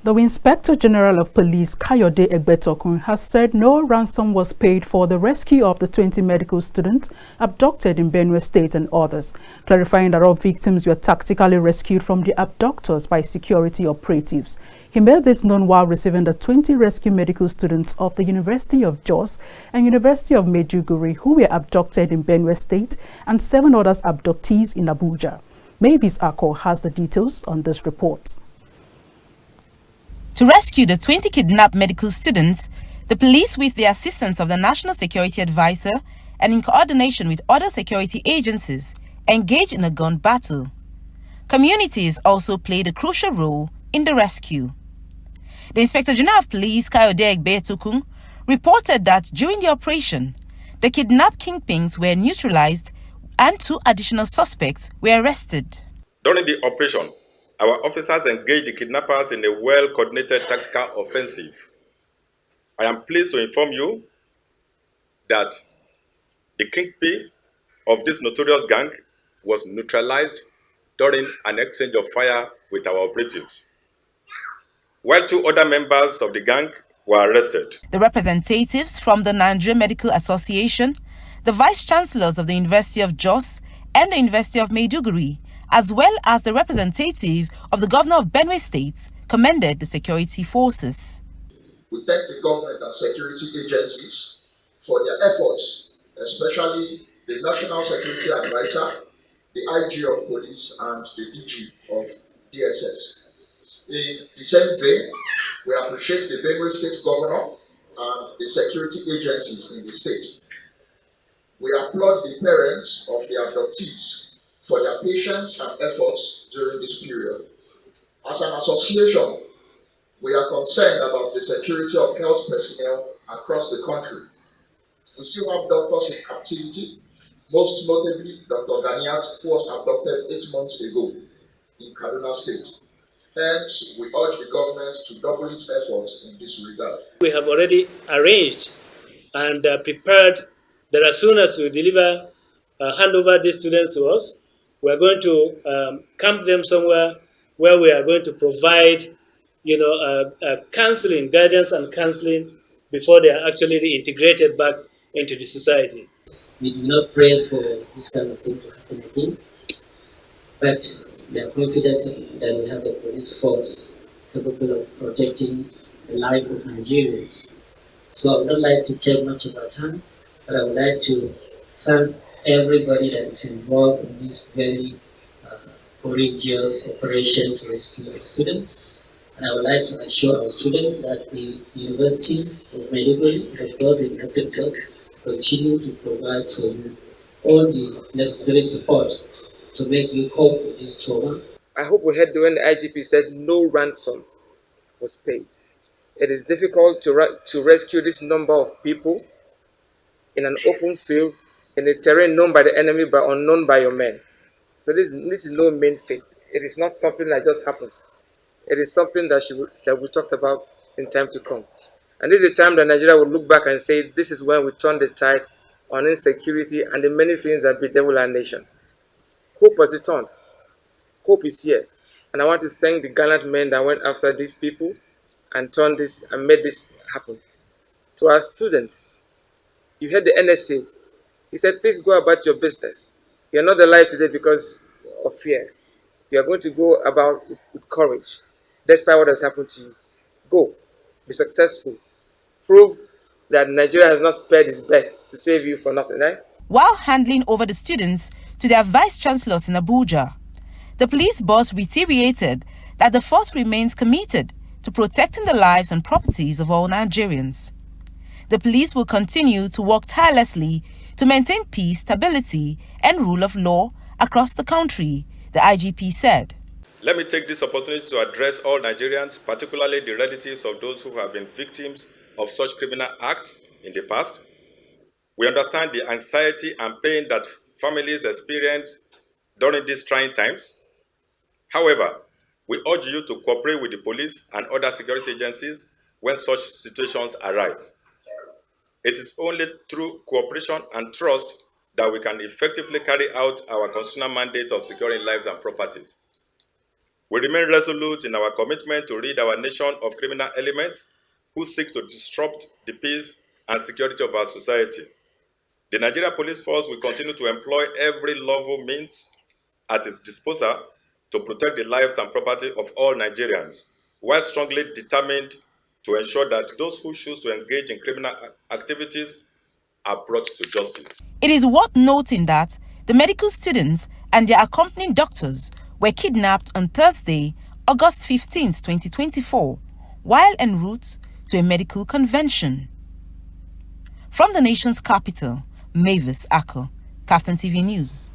The Inspector General of Police, Kayode Egbetokun, has said no ransom was paid for the rescue of the 20 medical students abducted in Benue State and others, clarifying that all victims were tactically rescued from the abductors by security operatives. He made this known while receiving the 20 rescue medical students of the University of Jos and University of Maiduguri who were abducted in Benue State and 7 others abductees in Abuja. Mavis Ako has the details on this report. To rescue the 20 kidnapped medical students, the police, with the assistance of the National Security Advisor and in coordination with other security agencies, engaged in a gun battle. Communities also played a crucial role in the rescue. The Inspector General of Police, Kayode Egbetokun, reported that during the operation, the kidnapped kingpins were neutralized and 2 additional suspects were arrested. During the operation, our officers engaged the kidnappers in a well-coordinated tactical offensive. I am pleased to inform you that the kingpin of this notorious gang was neutralized during an exchange of fire with our operatives, while 2 other members of the gang were arrested. The representatives from the Nigerian Medical Association, the vice-chancellors of the University of Jos and the University of Maiduguri, as well as the representative of the governor of Benue State, commended the security forces. We thank the government and security agencies for their efforts, especially the National Security Advisor, the IG of Police, and the DG of DSS. In the same vein, we appreciate the Benue State governor and the security agencies in the state. We applaud the parents of the abductees for their patience and efforts during this period. As an association, we are concerned about the security of health personnel across the country. We still have doctors in captivity, most notably Dr. Ganiat, who was abducted 8 months ago in Kaduna State. Hence, we urge the government to double its efforts in this regard. We have already arranged and prepared that as soon as we hand over these students to us, we are going to camp them somewhere where we are going to provide, counseling, guidance and counseling before they are actually reintegrated back into the society. We do not pray for this kind of thing to happen again, but we are confident that we have a police force capable of protecting the life of Nigerians. So I would not like to take much of our time, but I would like to thank everybody that is involved in this very courageous operation to rescue the students. And I would like to assure our students that the University of Maiduguri, of course the University of Jos, continue to provide for you all the necessary support to make you cope with this trauma. I hope we heard when the IGP said no ransom was paid. It is difficult to rescue this number of people in an open field, in a terrain known by the enemy but unknown by your men. So this is no mean feat. It is not something that just happens. It is something that we talked about in time to come. And this is a time that Nigeria will look back and say, this is when we turn the tide on insecurity and the many things that bedevil our nation. Hope has returned. Hope is here. And I want to thank the gallant men that went after these people and turned this and made this happen. To our students, you heard the NSA. He said, please go about your business. You are not alive today because of fear. You are going to go about with courage, despite what has happened to you. Go, be successful. Prove that Nigeria has not spared its best to save you for nothing, right? While handing over the students to their vice-chancellors in Abuja, the police boss reiterated that the force remains committed to protecting the lives and properties of all Nigerians. The police will continue to work tirelessly to maintain peace, stability, and rule of law across the country, the IGP said. Let me take this opportunity to address all Nigerians, particularly the relatives of those who have been victims of such criminal acts in the past. We understand the anxiety and pain that families experience during these trying times. However, we urge you to cooperate with the police and other security agencies when such situations arise. It is only through cooperation and trust that we can effectively carry out our constitutional mandate of securing lives and property. We remain resolute in our commitment to rid our nation of criminal elements who seek to disrupt the peace and security of our society. The Nigeria Police Force will continue to employ every lawful means at its disposal to protect the lives and property of all Nigerians, while strongly determined to ensure that those who choose to engage in criminal activities are brought to justice. It is worth noting that the medical students and their accompanying doctors were kidnapped on Thursday, August 15, 2024, while en route to a medical convention. From the nation's capital, Mavis Ako, KAFTAN TV News.